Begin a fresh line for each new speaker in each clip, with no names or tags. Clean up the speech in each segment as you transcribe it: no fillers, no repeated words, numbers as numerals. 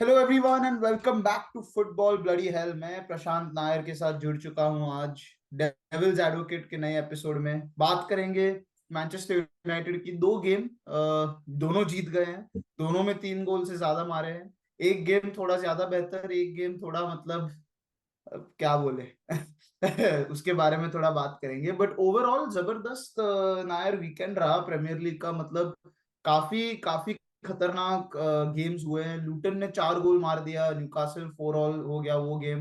Hello everyone and welcome back to football bloody hell. मैं प्रशांत नायर के साथ जुड़ चुका हूं आज डेविल्स एडवोकेट के नए एपिसोड में। बात करेंगे मैनचेस्टर यूनाइटेड की दो गेम। दोनों जीत गए हैं, दोनों में 3 गोल से ज्यादा मारे हैं। एक गेम थोड़ा ज्यादा बेहतर, एक गेम थोड़ा मतलब क्या बोले उसके बारे में थोड़ा बात करेंगे। बट ओवरऑल जबरदस्त नायर वीकेंड रहा प्रीमियर लीग का। मतलब काफी काफी खतरनाक गेम्स हुए हैं। लूटन ने 4 गोल मार दिया, न्यूकासल 4-ऑल हो गया वो गेम।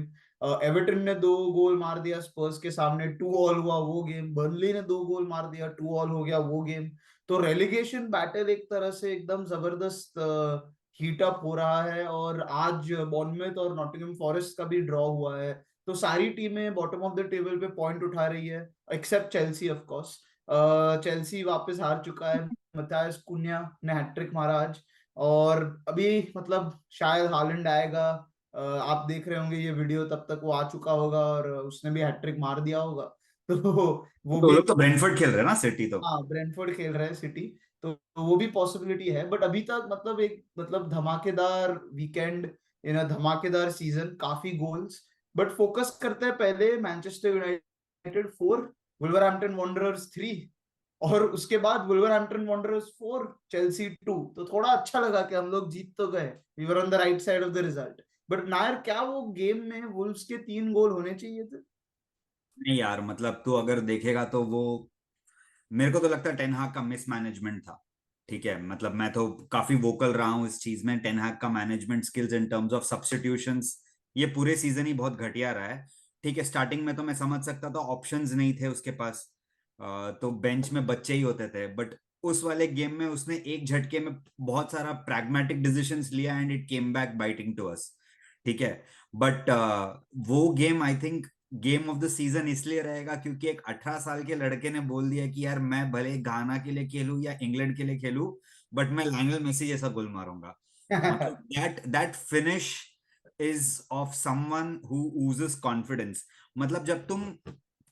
एवर्टन ने 2 गोल मार दिया स्पर्स के सामने, 2-ऑल हुआ वो गेम। बर्नली ने 2 गोल मार दिया, 2-ऑल हो गया वो गेम। तो रेलीगेशन बैटल एक तरह से एकदम जबरदस्त हीट अप हो रहा है। और आज बॉर्नमouth और नॉटिंघम फॉरेस्ट का भी ड्रॉ हुआ है। तो सारी टीमें बॉटम ऑफ द टेबल पे पॉइंट उठा रही है, except Chelsea of course. Chelsea वापस हार चुका है। मथायस कुन्या ने हैट्रिक मारा आज। और अभी मतलब शायद हालैंड आएगा। आप देख रहे होंगे ये वीडियो, तब तक वो आ चुका होगा और उसने भी हैट्रिक मार दिया होगा। तो वो
तो
भी।
लोग तो ब्रेंटफोर्ड खेल रहे हैं ना, सिटी तो।
हाँ, ब्रेंटफोर्ड खेल रहे हैं सिटी। तो वो भी पॉसिबिलिटी है। बट अभी तक मतलब एक मतलब धमाकेदार वीकेंड, धमाकेदार सीजन, काफी गोल्स। बट फोकस करते हैं पहले मैनचेस्टर यूनाइटेड 4, वुल्वरहैम्पटन वंडरर्स 3। और उसके बाद वुल्वरहैम्पटन वंडरर्स 4, चेल्सी 2। तो थोड़ा अच्छा लगा कि हम लोग जीत तो गए, we were on the right side of the result. But Nair, क्या वो गेम में वुल्व्स के 3 गोल होने चाहिए थे?
नहीं यार, मतलब तू अगर देखेगा तो वो, मेरे को तो लगता है टेन हाग का मिसमैनेजमेंट था। ठीक है, मतलब मैं तो काफी वोकल रहा हूं इस चीज में। टेन हाग का management skills in terms of substitutions ये पूरे सीजन ही बहुत घटिया रहा है। ठीक है, स्टार्टिंग में तो मैं समझ सकता था, ऑप्शंस नहीं थे उसके पास। तो बेंच में बच्चे ही होते थे। बट उस वाले गेम में उसने एक झटके में बहुत सारा प्रैग्मेटिक डिसीजंस लिया and it came back biting to us. ठीक है। बट वो game I think game of the season इसलिए रहेगा क्योंकि एक 18 साल के लड़के ने बोल दिया कि यार मैं भले गाना के लिए खेलूं या इंग्लैंड के लिए खेलूं, बट मैं लायनल मेसी जैसा गोल मारूंगा। मतलब that that finish is of someone who oozes confidence. मतलब जब तुम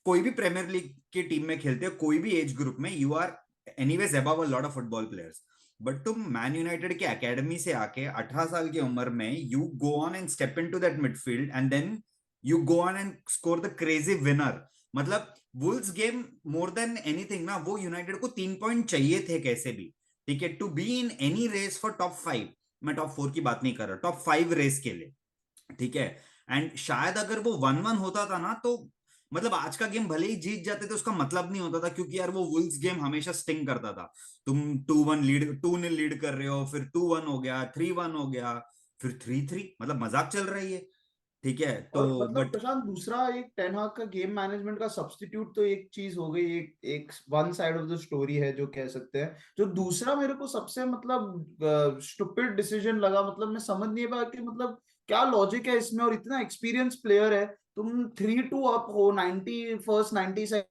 कोई भी प्रीमियर लीग की टीम में खेलते हो, कोई भी एज ग्रुप में, you are anyways above a lot of football players. But तुम मैन यूनाइटेड के एकेडमी से आके 18 साल की उम्र में you go on and step in to that midfield and then you go on and score the crazy winner. मतलब Wolves game more than anything ना, वो यूनाइटेड को 3 पॉइंट चाहिए थे कैसे भी। ठीक है, to be in any race for top 5। मैं टॉप 4 की बात नहीं कर रहा, टॉप 5 रेस के लिए। ठीक है। एंड शायद अगर वो 1-1 होता था ना, तो मतलब आज का गेम भले ही जीत जाते थे उसका मतलब नहीं होता था, क्योंकि यार वो वुल्स गेम हमेशा स्टिंग करता था। तुम 2-1 लीड, 2-0 लीड कर रहे हो, फिर 2-1 हो गया, 3-1 हो गया, फिर 3-3, मतलब मजाक चल रही है। ठीक है तो
और मतलब
बट
प्रशांत, दूसरा एक टेन हाग का गेम मैनेजमेंट का सब्स्टिट्यूट तो एक चीज हो गई, एक एक one side of the story है जो कह सकते हैं। जो दूसरा मेरे को सबसे मतलब स्टुपिड डिसीजन लगा, मतलब मैं समझ नहीं पाया कि मतलब क्या लॉजिक है इसमें। और इतना एक्सपीरियंस प्लेयर है, तुम 3-2 अप हो, 90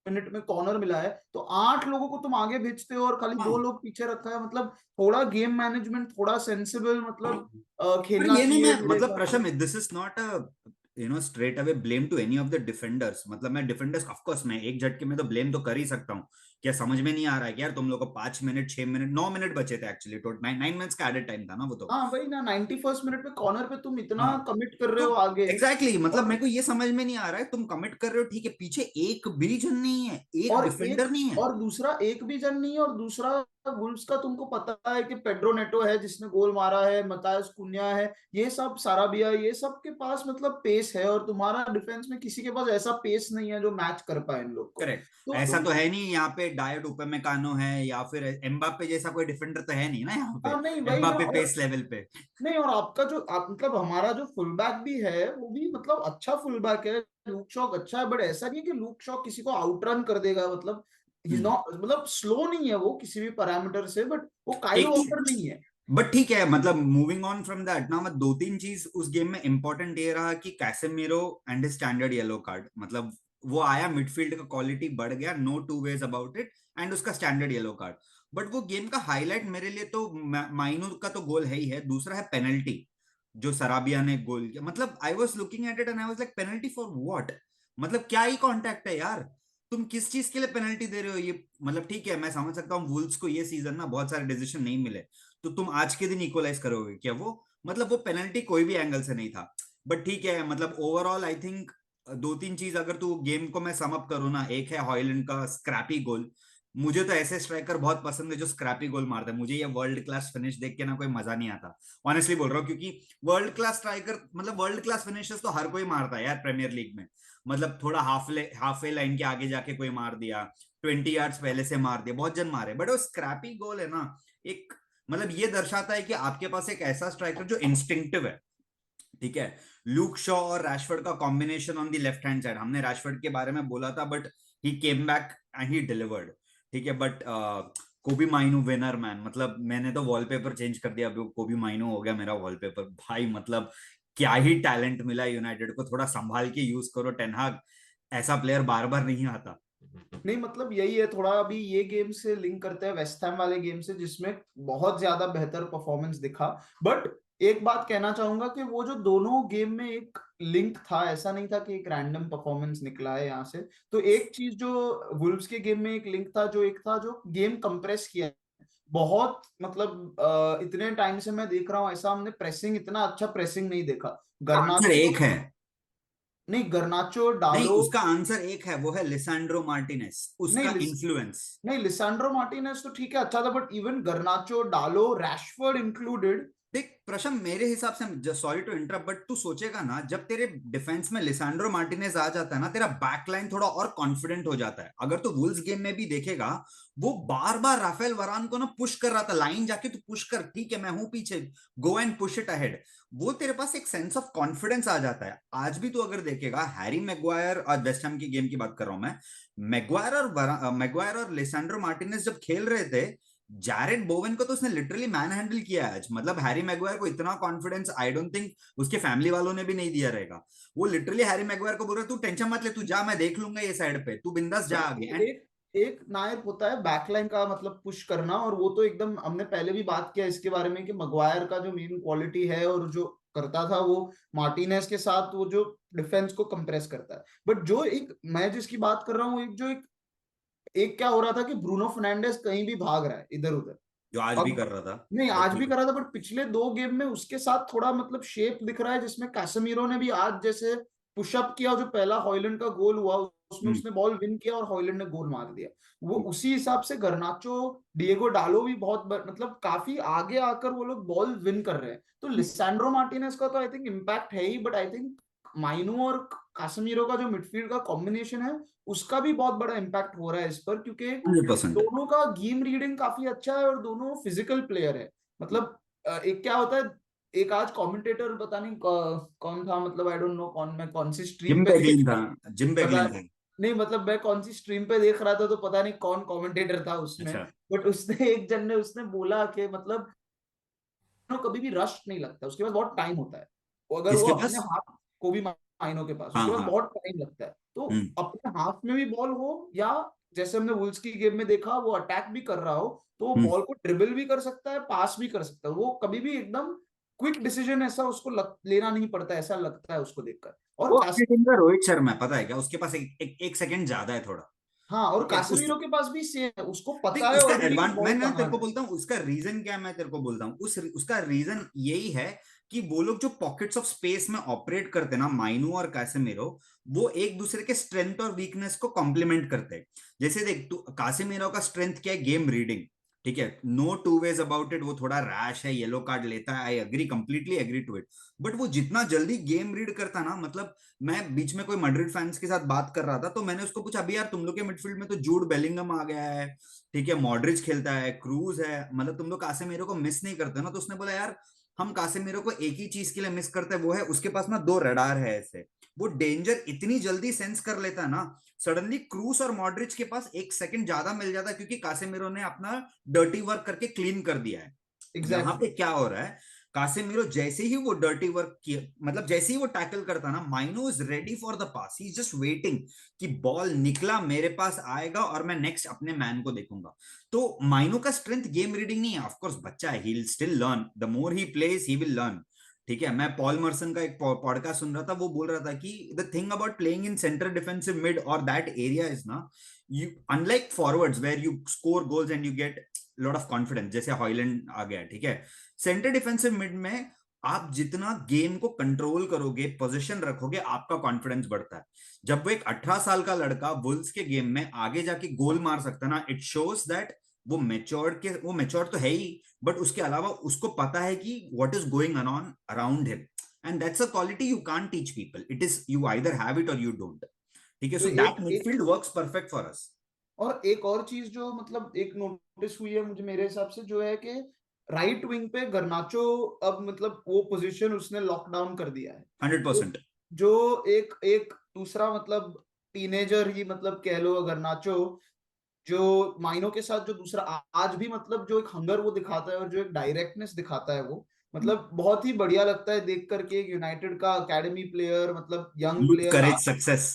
मिनट में कॉर्नर मिला है, तो 8 लोगों को तुम आगे भेजते हो और खाली
हाँ।
2 लोग पीछे रखा है। मतलब थोड़ा गेम मैनेजमेंट, थोड़ा सेंसिबल मतलब
पर
खेलना
ये नहीं,
चाहिए
मैं
मेरे
मतलब
हिसाब से।
Prasham, this is not a straight away blame to any of the defenders. मतलब मैं डिफेंडर्स ऑफ कोर्स मैं एक झटके में तो ब्लेम तो कर ही सकता हूँ। क्या समझ में नहीं आ रहा है कि यार तुम लोग को 5 मिनट, 6 मिनट, 9 मिनट बचे थे एक्चुअली, टोटल 9 मिनट्स का एडेड टाइम था ना वो तो।
हाँ वही ना, 91st मिनट पे कॉर्नर पे तुम इतना
हाँ।
कमिट कर रहे
तो
हो आगे।
एग्जैक्टली exactly, मतलब
और
मेरे को ये समझ में नहीं आ रहा है, तुम कमिट कर रहे हो ठीक है, पीछे एक भी जन नहीं है, एक
और एक
डिफेंडर नहीं है।
और दूसरा एक भी जन नहीं है। और दूसरा, वुल्व्स का तुमको पता है कि पेड्रो नेटो है जिसने गोल मारा है, मतायस कुन्या है, ये सब साराबिया, ये सब के पास मतलब पेस है। और तुम्हारा डिफेंस में किसी के पास ऐसा पेस नहीं है जो मैच कर पाए इन लोग को।
करेक्ट।
तो
ऐसा
तुम।
तो है नहीं यहाँ पे डायट उपमेकानो है या फिर एम्बापे जैसा कोई डिफेंडर तो है नहीं ना यहाँ पे।
हाँ नहीं, वही ना।
एम्बापे
और
पेस लेवल पे।
नहीं, और आपका जो आप मतलब हमारा जो फुल बैक भी है वो भी मतलब अच्छा फुल बैक है। लूक शॉक अच्छा है, बट ऐसा नहीं है कि लूक शॉक किसी को आउटरन कर देगा। मतलब ही
हम्म।
नॉट, मतलब स्लो नहीं है वो किसी भी पैरामीटर से, बट वो काइल
एक
वॉकर
चीज,
नहीं है।
बट ठीक है, मतलब मूविंग ऑन फ्रॉम दैट ना, मैं 2-3 चीज उस गेम में इंपॉर्टेंट ये रहा कि Casemiro and standard yellow card, मतलब वो आया, मिडफील्ड का क्वालिटी बढ़ गया, no two ways about it, and उसका स्टैंडर्ड येलो कार्ड। बट वो गेम का हाईलाइट मेरे लिए तो माइनू का तो गोल है ही है, दूसरा है पेनल्टी जो सराबिया ने गोल किया। मतलब I was looking at it and I was like, penalty for what? मतलब क्या ही कॉन्टेक्ट है यार, तुम किस चीज के लिए पेनल्टी दे रहे हो ये? मतलब ठीक है, मैं समझ सकता हूँ वुल्स को ये सीजन ना बहुत सारे डिसीजन नहीं मिले, तो तुम आज के दिन इक्वलाइज करोगे क्या वो? मतलब वो पेनल्टी कोई भी एंगल से नहीं था। बट ठीक है, मतलब ओवरऑल आई थिंक दो तीन चीज अगर तू गेम को मैं सम अप करूँ ना, एक है हॉयलैंड का स्क्रैपी गोल। मुझे तो ऐसे स्ट्राइकर बहुत पसंद है जो स्क्रैपी गोल मारते हैं। मुझे ये वर्ल्ड क्लास फिनिश देख के ना कोई मजा नहीं आता, ऑनेस्टली बोल रहा हूँ, क्योंकि वर्ल्ड क्लास स्ट्राइकर मतलब वर्ल्ड क्लास फिनिशर्स तो हर कोई मारता है यार प्रीमियर लीग में। मतलब थोड़ा हाफ वे लाइन के आगे जाके कोई मार दिया, 20 यार्ड्स पहले से मार दिया, बहुत जन मारे, बट वो स्क्रैपी गोल है ना, एक मतलब ये दर्शाता है कि आपके पास एक ऐसा स्ट्राइकर जो इंस्टिंक्टिव है। ठीक है, लूक शॉ और रैशफोर्ड का combination on the left hand side, हमने रैशफोर्ड के बारे में बोला था but he came back and he delivered. ठीक है, बट कोबी माइनू विनर मैन, मतलब मैंने तो वॉलपेपर चेंज कर दिया, अभी कोबी माइनू हो गया मेरा वॉलपेपर भाई। मतलब क्या ही टैलेंट मिला यूनाइटेड को, थोड़ा संभाल के यूज करो टेन हाग, ऐसा प्लेयर बार बार नहीं आता।
नहीं मतलब यही है, थोड़ा अभी ये गेम से लिंक करते हैं वेस्ट हैम वाले गेम से जिसमें बहुत ज्यादा बेहतर परफॉर्मेंस दिखा। बट एक बात कहना चाहूंगा कि वो जो दोनों गेम में एक लिंक था, ऐसा नहीं था कि एक रैंडम परफॉर्मेंस निकला है यहाँ से। तो एक चीज जो वुल्व्स के गेम में एक लिंक था, जो एक था जो गेम कंप्रेस किया बहुत, मतलब इतने टाइम से मैं देख रहा हूँ ऐसा, हमने प्रेसिंग, इतना अच्छा प्रेसिंग नहीं देखा।
आंसर
गर्नाचो,
एक है।
नहीं गर्नाचो
नहीं,
डालो,
उसका आंसर एक है, वो है लिसांड्रो मार्टिनेस, उसका
नहीं
इन्फ्लुएंस।
नहीं लिसांड्रो मार्टिनेज तो ठीक है अच्छा था, बट इवन गर्नाचो डालो रैशफोर्ड इंक्लूडेड।
देख प्रशम, मेरे हिसाब से, सॉरी टू इंटरप्ट, बट तू सोचेगा ना, जब तेरे डिफेंस में लिसांड्रो मार्टिनेज आ जाता है ना, तेरा बैकलाइन थोड़ा और कॉन्फिडेंट हो जाता है। अगर तू वुल्स गेम में भी देखेगा, वो बार बार राफेल वरान को ना पुश कर रहा था, लाइन जाके तू पुश कर, ठीक है मैं हूं पीछे, go and push it ahead. वो तेरे पास एक सेंस ऑफ कॉन्फिडेंस आ जाता है। आज भी तू अगर देखेगा, हैरी मैग्वायर और वेस्ट हैम की गेम की बात कर रहा हूं मैं, मैग्वायर और लिसांड्रो मार्टिनेज जब खेल रहे थे, जैरेड बोवेन को तो उसने लिटरली मैन हैंडल किया है आज। मतलब हैरी मैगवायर को इतना कॉन्फिडेंस आई डोंट थिंक उसके फैमिली वालों ने भी नहीं दिया रहेगा। वो लिटरली हैरी मैगवायर को बोल रहा है, तू टेंशन मत ले, तू जा, मैं देख लूंगा ये साइड पे, तू बिंदास जा आगे।
नहीं
एंड
एक एक नायक होता है बैकलाइन का मतलब पुश करना, और वो तो एकदम हमने पहले भी बात किया इसके बारे में कि मगवायर का जो मेन क्वालिटी है और जो करता था वो मार्टिनेज के साथ, वो जो डिफेंस को कंप्रेस करता है। बट जो एक मैं जिसकी बात कर रहा हूँ, एक जो एक एक क्या हो रहा था कि ब्रूनो फर्नांडिस कहीं भी भाग रहा है इधर उधर।
जो आज भी
अब
कर रहा था,
नहीं
बट
आज भी
ठीक है।
कर रहा था, बट पिछले दो गेम में उसके साथ थोड़ा मतलब शेप दिख रहा है, जिसमें कैसेमीरो ने भी आज जैसे पुशअप किया, जो पहला हॉयलैंड का गोल हुआ उसमें
हम्म।
उसने बॉल विन किया और हॉयलैंड ने गोल मार दिया। वो उसी हिसाब से गर्नाचो, डिएगो डालो भी बहुत मतलब काफी आगे आकर वो लोग बॉल विन कर रहे हैं। तो लिसांड्रो मार्टिनेज का तो आई थिंक इम्पैक्ट है ही, बट आई थिंक माइनो और कासमीरो का जो मिडफील्ड का कॉम्बिनेशन है, उसका भी बहुत बड़ा इम्पैक्ट हो रहा है इस पर, क्योंकि
100%।
दोनों का गेम रीडिंग काफी अच्छा है और दोनों फिजिकल प्लेयर है। मतलब एक क्या होता है, एक आज कमेंटेटर पता नहीं कौन था, मतलब आई डोंट नो कौन, मैं कौन सी स्ट्रीम
जिम
पे देख,
बेगलिन था, जिम
पता
बेगलिन था।
नहीं, मतलब मैं कौन सी स्ट्रीम पे देख रहा था तो पता नहीं कौन कमेंटेटर था उसमें।
अच्छा।
बट उसने एक जन ने उसने बोला कि मतलब वो कभी भी रश नहीं लगता, उसके पास बहुत टाइम होता है। वो अगर वो
किसके
अपने
पास?
हाथ को भी, माइनो के पास
हाँ
उसके पास
हाँ।
बहुत टाइम लगता है, तो
हम्म
अपने हाथ में भी बॉल हो, या जैसे हमने वुल्स की गेम में देखा वो अटैक भी कर रहा हो, तो वो
हम्म।
बॉल को ड्रिबल भी कर सकता है, पास भी कर सकता है। वो कभी भी एकदम क्विक डिसीजन ऐसा उसको लेना नहीं पड़ता, ऐसा लगता है उसको देखकर। और
वो अपनी टीम का रोहित शर्मा है, पता है क्या, उसके पास एक सेकंड ज्यादा है थोड़ा।
हाँ, और
ठीक है उस,
कासमीरो के पास भी सेम है, उसको पता
देख
है
उसका
ऑलरेडी कि
मैं
बॉल
ना
कहाँ
तेरे को
है।
बोलता हूँ उसका रीजन क्या है, मैं तेरे को बोलता हूँ उसका रीजन यही है कि वो लोग जो पॉकेट्स ऑफ स्पेस में ऑपरेट करते हैं ना, माइनो और कैसेमीरो, वो एक दूसरे के स्ट्रेंथ और वीकनेस को कॉम्प्लीमेंट करते हैं। जैसे देख तू, कासेमीरो का स्ट्रेंथ क्या है, गेम रीडिंग। ठीक है, no two ways about it, वो थोड़ा रैश है, येलो कार्ड लेता है, I agree, completely agree to it. But वो जितना जल्दी गेम रीड करता ना, मतलब मैं बीच में कोई मैड्रिड फैंस के साथ बात कर रहा था, तो मैंने उसको पूछा, अभी यार तुम लोग के मिडफील्ड में तो जूड बेलिंगम आ गया है, ठीक है, मॉड्रिच खेलता है, क्रूज है, मतलब तुम लोग कासेमीरो को मिस नहीं करते ना? तो उसने बोला, यार हम कासेमीरो को एक ही चीज के लिए मिस करते हैं, वो है उसके पास ना दो रडार है ऐसे, वो डेंजर इतनी जल्दी सेंस कर लेता है ना। सडनली क्रूस और मॉड्रिच के पास एक सेकंड ज्यादा मिल जाता है, क्योंकि कासेमीरो ने अपना डर्टी वर्क करके क्लीन कर दिया है। यहाँ
एग्जैक्टली
पे
exactly.
क्या हो रहा है, कासेमीरो जैसे ही वो डर्टी वर्क किया, मतलब जैसे ही वो टैकल करता ना, Mainoo is ready for the pass, he is just waiting कि बॉल निकला मेरे पास आएगा और मैं नेक्स्ट अपने मैन को देखूंगा। तो माइनो का स्ट्रेंथ गेम रीडिंग नहीं है, ऑफ कोर्स बच्चा है, he will still learn, the more he plays he will learn. ठीक है, मैं पॉल मर्सन का एक पॉडकास्ट सुन रहा था, वो बोल रहा था कि the thing about playing in centre defensive mid और दैट एरिया इज ना, you unlike forwards where you score goals and you get lot of confidence, जैसे हॉयलैंड आ गया, ठीक है, सेंटर डिफेंसिव मिड में आप जितना गेम को कंट्रोल करोगे, पोजीशन रखोगे, आपका कॉन्फिडेंस बढ़ता है। जब वो एक 18 साल का लड़का वुल्स के गेम में आगे जाके गोल मार सकता है ना, इट शोज दैट वो मेच्योर तो है ही, बट उसके अलावा उसको पता है कि what is going on around him, and that's a quality you can't teach people, it is you either have it और यू डोंट। ठीक है,
तो
सो दैट
एक एक
midfield works perfect for us.
और एक और चीज जो मतलब एक नोटिस हुई है मुझे, मेरे हिसाब से, जो है कि राइट विंग पे गर्नाचो अब मतलब वो पोजीशन उसने लॉकडाउन कर दिया है। जो
100%।
जो एक एक दूसरा मतलब टीनेजर ही मतलब कह लो गर्नाचो, जो माइनो के साथ जो दूसरा आज भी मतलब जो एक हंगर वो दिखाता है और जो एक डायरेक्टनेस दिखाता है वो मतलब बहुत ही बढ़िया लगता है देख करके। एक यूनाइटेड का एकेडमी प्लेयर मतलब यंग
यूथ
प्लेयर
करेज सक्सेस।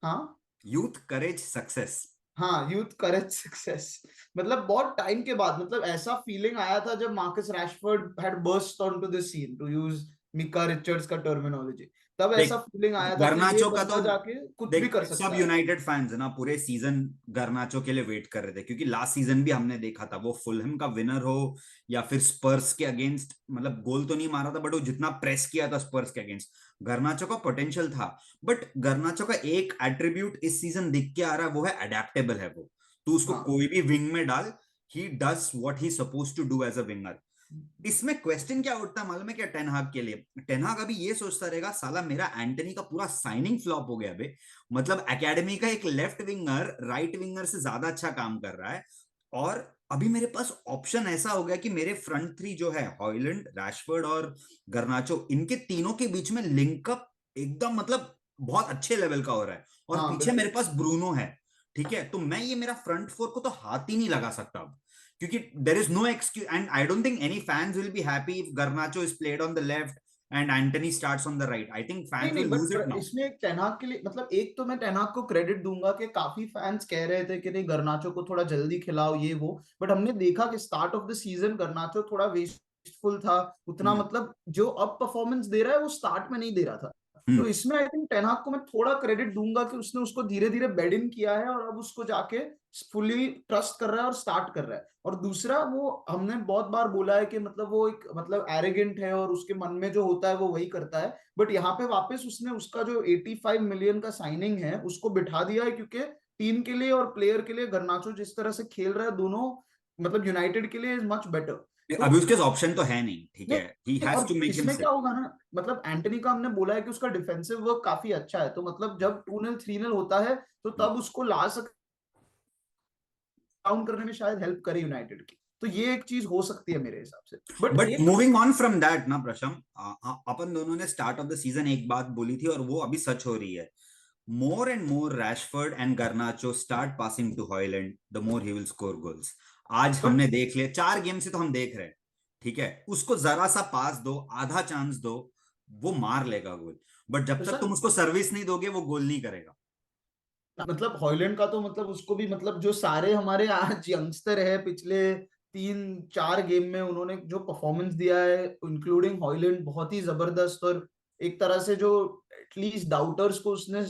हाँ
यूथ करेज सक्सेस।
हाँ, यूथ करेज सक्सेस। मतलब बहुत टाइम के बाद मतलब ऐसा फीलिंग आया था जब Marcus Rashford had burst on to the scene, to use Micah Richards का टर्मिनोलॉजी। तब ऐसा
देख,
फीलिंग आया था कि ये
गर्नाचो का तो
बंदा जाके कुछ भी
देख,
कर
सब
सकता है।
यूनाइटेड फैंस है ना पूरे सीजन गर्नाचो के लिए वेट कर रहे थे, क्योंकि लास्ट सीजन भी हमने देखा था, वो फुलहम का विनर हो या फिर स्पर्स के अगेंस्ट, मतलब गोल तो नहीं मारा था बट वो जितना प्रेस किया था स्पर्स के अगेंस्ट, गर्नाचो का पोटेंशियल था। बट गर्नाचो का एक एट्रीब्यूट इस सीजन दिख के आ रहा है, वो है अडेप्टेबल है वो। तू उसको
हाँ
कोई भी विंग में डाल, he does what he suppose to do as a winger. इसमें क्वेश्चन क्या उठता है मालूम है क्या टेनहाग के लिए? टेनहाग अभी ये सोचता रहेगा, साला मेरा एंटनी का पूरा साइनिंग फ्लॉप हो गया बे, मतलब एकेडमी का एक लेफ्ट विंगर राइट विंगर से ज्यादा अच्छा काम कर रहा है, और अभी मेरे पास ऑप्शन ऐसा हो गया कि मेरे फ्रंट थ्री जो है हॉयलैंड, रैशफोर्ड और गर्नाचो, इनके तीनों के बीच में लिंकअप एकदम मतलब बहुत अच्छे लेवल का हो रहा है, और
हाँ
पीछे मेरे
बिल्कुल।
पास ब्रूनो है। ठीक है, तो मैं ये मेरा फ्रंट फोर को तो हाथ ही नहीं लगा सकता अब, क्योंकि there is no excuse, and I don't think any fans will be happy if Garnacho is played on the left and Anthony starts on the right. I think
नहीं
fans
नहीं,
will lose it
but
now.
इसमें एक टेनहाग के लिए मतलब एक तो मैं टेनहाग को क्रेडिट दूंगा कि काफी फैंस कह रहे थे कि नहीं गर्नाचो को थोड़ा जल्दी खिलाओ ये वो, बट हमने देखा कि स्टार्ट ऑफ द सीजन गर्नाचो थोड़ा वेस्टफुल था उतना,
हम्म।
मतलब जो अब परफॉर्मेंस दे रहा है वो स्टार्ट में नहीं दे रहा था। तो
हम्म।
इसमें आई थिंक टेनहाग को मैं थोड़ा क्रेडिट दूंगा कि उसने उसको धीरे धीरे बेड इन किया है और अब उसको जाके फुली ट्रस्ट कर रहा है और स्टार्ट कर रहा है। और दूसरा, वो हमने बहुत बार बोला है कि मतलब वो एक मतलब एरोगेंट है और उसके मन में जो होता है वो वही करता है, बट यहाँ पे वापस उसने उसका जो 85 मिलियन का साइनिंग है उसको बिठा दिया है, क्योंकि टीम के लिए और प्लेयर के लिए गर्नाचो जिस तरह से खेल रहा है दोनों मतलब यूनाइटेड के लिए इज मच बेटर। तो
अभी उसके ऑप्शन तो है नहीं, ठीक
नहीं
है, ही
नहीं,
हैज
और
टू मेक
इसमें क्या
हिमसेल्फ।
होगा ना, मतलब एंटनी का हमने बोला है कि उसका डिफेंसिव वर्क काफी अच्छा है, तो मतलब जब 2-0 3-0 होता है तो तब उसको ला सकते काउंट करने में शायद हेल्प करे यूनाइटेड की। तो ये एक चीज हो सकती है मेरे हिसाब से, बट
बट
एक
मूविंग ऑन फ्रॉम दैट ना प्रशम, अपन दोनों ने स्टार्ट ऑफ द सीजन एक बात बोली थी और वो अभी सच हो रही है, more and more Rashford and Garnacho start passing to Hoyland, the more he will score goals. आज
बट
हमने देख लिया, 4 गेम से तो हम देख रहे हैं, ठीक है, उसको जरा सा पास दो, आधा चांस दो, वो मार लेगा गोल, बट जब तक तुम
प्रशांत,
उसको सर्विस नहीं दोगे वो गोल नहीं करेगा।
मतलब हॉयलैंड का तो मतलब उसको भी मतलब जो सारे हमारे आज यंगस्टर है पिछले 3-4 गेम में उन्होंने जो परफॉर्मेंस दिया है इंक्लूडिंग हॉयलैंड बहुत ही जबरदस्त। और एक तरह से जो एटलीस्ट डाउटर्स को उसने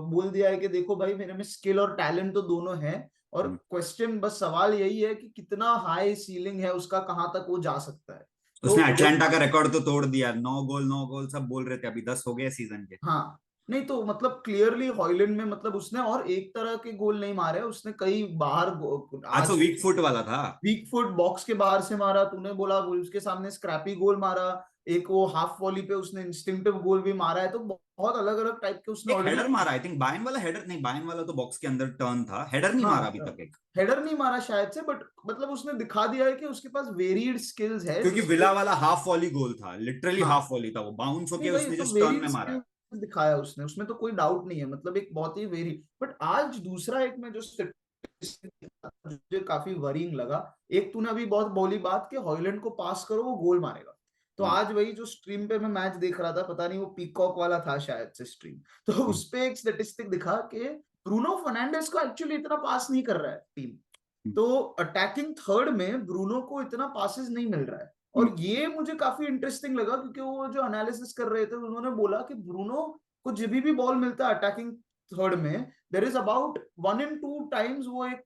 बोल दिया है कि देखो भाई मेरे में स्किल और टैलेंट तो दोनों है, और क्वेश्चन बस सवाल यही है कि कितना हाई सीलिंग है उसका, कहां तक वो जा सकता है। तो
उसने अटलांटा का रिकॉर्ड तो तोड़ दिया, 9 गोल 9 गोल सब बोल रहे थे, अभी 10 हो गए सीजन के।
हाँ नहीं तो मतलब क्लियरली हॉयलैंड में मतलब उसने और एक तरह के गोल नहीं मारे, उसने कई बाहर
आज तो
आज
वीक फुट वाला था।
वीक फुट बॉक्स के बाहर से मारा, तूने बोला वुल्व्स के सामने स्क्रैपी गोल मारा, एक वो हाफ वॉली पे उसने इंस्टिंक्टिव गोल भी मारा है, तो बहुत अलग अलग टाइप के उसने
एक
ऑलरेडी।
हेडर मारा, आई थिंक बायन वाला हेडर नहीं, बायन वाला तो बॉक्स के अंदर टर्न था, हेडर नहीं
हाँ
मारा अभी तक एक।
हेडर नहीं मारा शायद से, बट मतलब उसने दिखा दिया है कि उसके पास वेरिड स्किल्स है
क्योंकि
जिससे।
विला वाला हाफ वॉली गोल था, लिटरली हाफ
हाँ
वॉली था, वो बाउंस
नहीं
होके
भाई,
उसने
तो
जस्ट टर्न
वेरिड
में मारा है।
स्किल्स दिखाया उसने, उसमें तो कोई डाउट नहीं है, मतलब एक बहुत ही वेरी। बट आज दूसरा एक में जो मुझे काफी वरीइंग लगा, एक तूने अभी बहुत बोली बात कि हॉयलैंड को पास करो वो गोल मारेगा, तो
हम्म।
आज वही जो स्ट्रीम पे मैं मैच देख रहा था, पता नहीं वो पीकॉक वाला था शायद से स्ट्रीम, तो
हम्म।
उस पे एक स्टेटिस्टिक दिखा कि ब्रूनो फर्नांडिस को एक्चुअली इतना पास नहीं कर रहा है टीम,
हम्म।
तो अटैकिंग थर्ड में ब्रूनो को इतना पासेस नहीं मिल रहा है।
हम्म।
और ये मुझे काफी इंटरेस्टिंग लगा क्योंकि वो जो एनालिसिस कर रहे थे उन्होंने बोला कि ब्रूनो को जब भी बॉल मिलता है अटैकिंग थर्ड में, there is about 1 in 2 times वो एक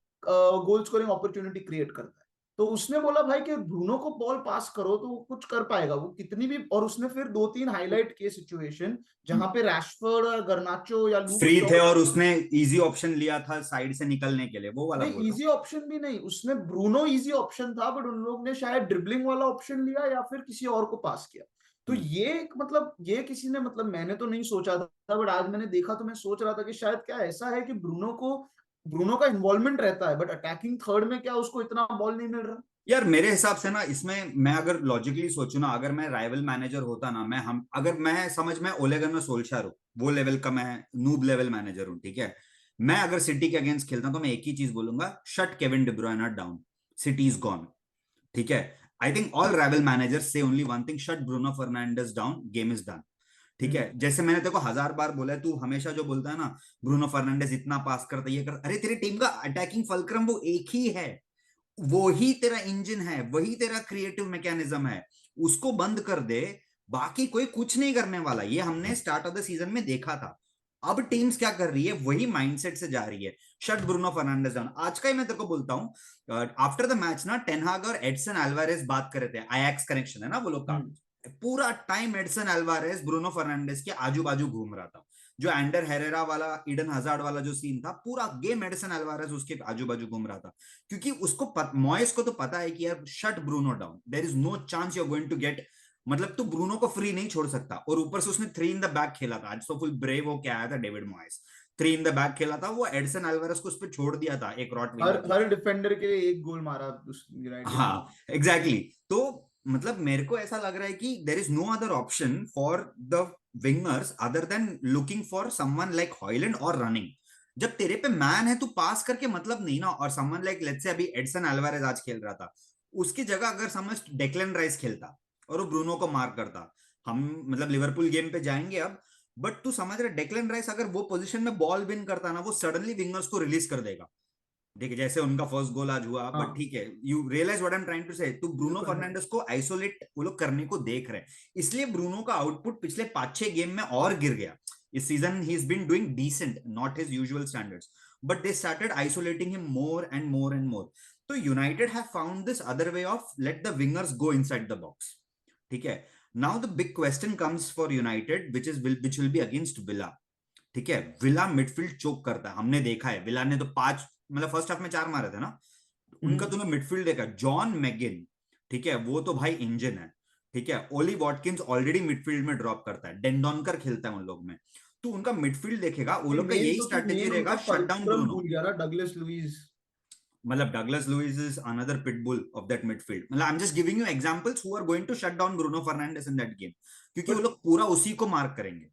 गोल स्कोरिंग अपॉर्चुनिटी क्रिएट करता है। तो उसने बोला भाई कि ब्रूनो को बॉल पास करो तो वो कुछ कर पाएगा, वो कितनी भी। और उसने फिर दो तीन हाईलाइट किए सिचुएशन जहां पे रैशफोर्ड और गर्नाचो या लूक
फ्री थे
शॉ।
और उसने इजी ऑप्शन लिया था साइड से निकलने के लिए, वो वाला
नहीं
बोल रहा
इजी ऑप्शन भी नहीं, उसने ब्रूनो इजी ऑप्शन था बट उन लोग ने शायद ड्रिबलिंग वाला ऑप्शन लिया या फिर किसी और को पास किया। तो
हूँ।
ये एक मतलब ये किसी ने मतलब मैंने तो नहीं सोचा था बट आज मैंने देखा तो मैं सोच रहा था कि शायद क्या ऐसा है कि ब्रूनो का इन्वॉल्वमेंट रहता है बट अटैकिंग थर्ड में क्या उसको इतना बॉल नहीं मिल रहा।
यार मेरे हिसाब से ना, इसमें मैं अगर लॉजिकली सोचूं ना, अगर मैं राइवल मैनेजर होता ना, मैं हम अगर मैं समझ में ओले गन्ना सोल्शायर हूं, वो लेवल का मैं नूब लेवल मैनेजर हूं, ठीक है। मैं अगर सिटी के अगेंस्ट खेलता हूं तो मैं एक ही चीज बोलूंगा, shut Kevin De Bruyne down, City is gone. ठीक है। I think all rival managers से only one thing, shut Bruno Fernandes down, game is done. ठीक है। जैसे मैंने तेरे को 1000 बार बोला है, तू हमेशा जो बोलता है ना, ब्रूनो फर्नांडिस इतना पास करता है, ये कर, अरे तेरी टीम का अटैकिंग फलक्रम वो एक ही है, वो ही तेरा इंजन है, वही तेरा क्रिएटिव मैकेनिज्म है, उसको बंद कर दे, बाकी कोई कुछ नहीं करने वाला। ये हमने स्टार्ट ऑफ द सीजन में देखा था। अब टीम्स क्या कर रही है, वही माइंडसेट से जा रही है, शट ब्रूनो फर्नांडिस डाउन। आज का ही मैं तेरे को बोलता हूं, आफ्टर द मैच ना, टेनहाग और एडसन अल्वारेज बात कर रहे थे, आयैक्स कनेक्शन है ना वो लोग का।
हम्म।
पूरा time Edson Alvarez Bruno Fernandes के आजू बाजू घूम रहा था। जो एंडर हेरेरा वाला, ईडन हजार्ड वाला जो सीन था, पूरा गेम एडसन अल्वारेज उसके आजू बाजू घूम रहा था। क्योंकि उसको मॉयस को तो पता है कि यार, shut Bruno down, there is no chance you are going to get, मतलब तू ब्रूनो को फ्री नहीं छोड़ सकता। और ऊपर से उसने 3 इन द बैक खेला था आज, तो फुल ब्रेव हो क्या आया था डेविड मॉयस। 3 इन द बैक खेला था वो, एडसन अल्वारेज को उस पर छोड़ दिया था एक
हर
रॉटवीलर
हर
जैसा।
डिफेंडर के लिए एक गोल मारा उस यूनाइटेड ने।
हाँ एग्जैक्टली exactly. तो मतलब मेरे को ऐसा लग रहा है कि there is no other option for the wingers other than looking for someone like Hojlund और रनिंग। जब तेरे पे मैन है, तू पास करके मतलब नहीं ना। और समवन लाइक, लेट्स से अभी एडसन अल्वारेज आज खेल रहा था, उसकी जगह अगर समझ डेक्लन राइस खेलता और वो ब्रूनो को मार करता, हम मतलब लिवरपूल गेम पे जाएंगे अब, बट तू समझ रहा, डेक्लन राइस अगर वो पोजीशन में बॉल विन करता ना, वो सडनली विंगर्स को रिलीज कर देगा। ठीक है, जैसे उनका फर्स्ट गोल आज हुआ, बट
हाँ
ठीक है, you realise what I am trying to say, तो ब्रूनो
बिल्कुल
फर्नांडिस को आइसोलेट वो लोग करने को देख रहे हैं। इसलिए ब्रूनो का आउटपुट पिछले 5-6 गेम में और गिर गया। इस season he is been doing decent, not his usual standards, but they started isolating him more and more and more. तो United have found this other way of let the wingers go inside the box. ठीक है। Now the big question comes for United, which will be against Villa. ठीक है। Villa midfield चोक करता है, हमने देखा है। विला ने तो 5, मतलब फर्स्ट हाफ में 4 मारे थे ना। उनका
हम्म।
तूने मिडफील्ड देखा, जॉन मैगिन, ठीक है, वो तो भाई इंजन है। ठीक है। ओली वॉटकिंस ऑलरेडी मिडफील्ड में ड्रॉप करता है, डेंडोनकर खेलता है उन लोग में। तो उनका मिडफील्ड देखेगा, वो लोग का
मेन
यही
तो तू
स्ट्रैटेजी
मेन
रहेगा,
उनका
शट डाउन
फलक्रम
ब्रूनो।
भूल गया ना, डगलस लुइस।
मतलब Douglas Luiz is another pitbull of that midfield. मतलब I am just giving you examples who are going to shut down Bruno Fernandes in that game, क्योंकि वो
but
लोग पूरा उसी को मार्क करेंगे।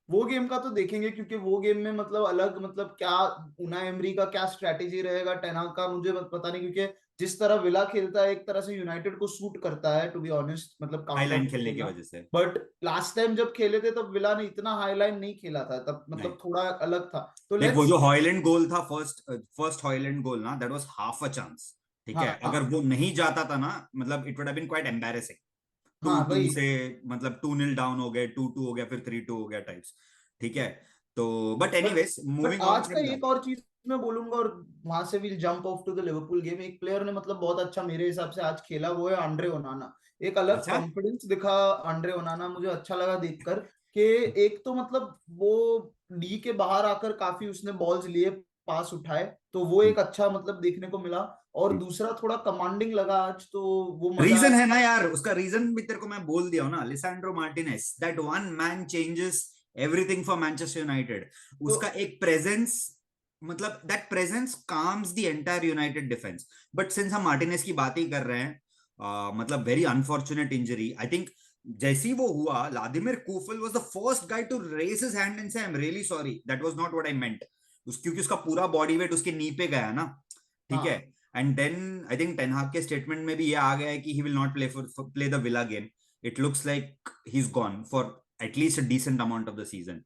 वो गेम का तो देखेंगे क्योंकि वो गेम में मतलब अलग मतलब क्या उना एमरी का क्या स्ट्रैटेजी रहेगा, टेनहाग का मुझे पता नहीं, क्योंकि जिस तरह विला खेलता है एक तरह से यूनाइटेड को सूट करता है टू बी ऑनेस्ट, मतलब
हाई
काउंटर
लाइन खेलने की
खेलना।
वजह से।
बट लास्ट टाइम जब खेले थे तब विला ने इतना हाईलाइन नहीं खेला था, तब
नहीं,
मतलब थोड़ा अलग था। तो
लाइक वो
लेट्स
जो
सी।
हॉयलैंड गोल था, फर्स्ट फर्स्ट हॉयलैंड गोल ना, that was half a chance. ठीक है।
हाँ
अगर
हाँ
वो नहीं जाता था ना, मतलब it would have been quite embarrassing. टू
हाँ
टू
भाई।
से, मतलब 2-0 डाउन हो गए, 2-2 हो गया, फिर 3-2 हो गया टाइप्स। ठीक है। तो but
but
anyways,
but
moving on
आज का
फ्रॉम
एक
दैट।
और चीज मैं बोलूंगा और वहां से will jump off to the Liverpool game. एक प्लेयर ने मतलब बहुत अच्छा मेरे हिसाब से आज खेला, वो है आंद्रे ओनाना। एक अलग
अच्छा।
कॉन्फिडेंस दिखा आंद्रे ओनाना, मुझे अच्छा लगा देखकर कि एक तो मतलब वो डी के बाहर आकर काफी उसने बॉल्स लिए, पास उठाए, तो वो एक अच्छा मतलब देखने को मिला। और दूसरा थोड़ा कमांडिंग लगा आज, तो वो मजा
रीजन
आया।
है ना यार, उसका रीजन भी तेरे को मैं बोल दिया हूं ना, Lisandro Martinez, that one man changes everything for Manchester United.
तो
उसका एक प्रेजेंस, मतलब that presence calms the entire United defence. But since हम मार्टिनेज की बात ही कर रहे हैं, मतलब very unfortunate injury I think. जैसी वो हुआ, Vladimir Coufal was the first guy to raise his hand and say I am really sorry, that was not what I meant. क्योंकि उसका पूरा बॉडी वेट उसके नी पे गया ना। ठीक है।
हाँ
and then I think ten Hag के स्टेटमेंट में भी ये आ गया है कि he will not play the Villa game. It looks like he is gone for at least a decent amount of the season.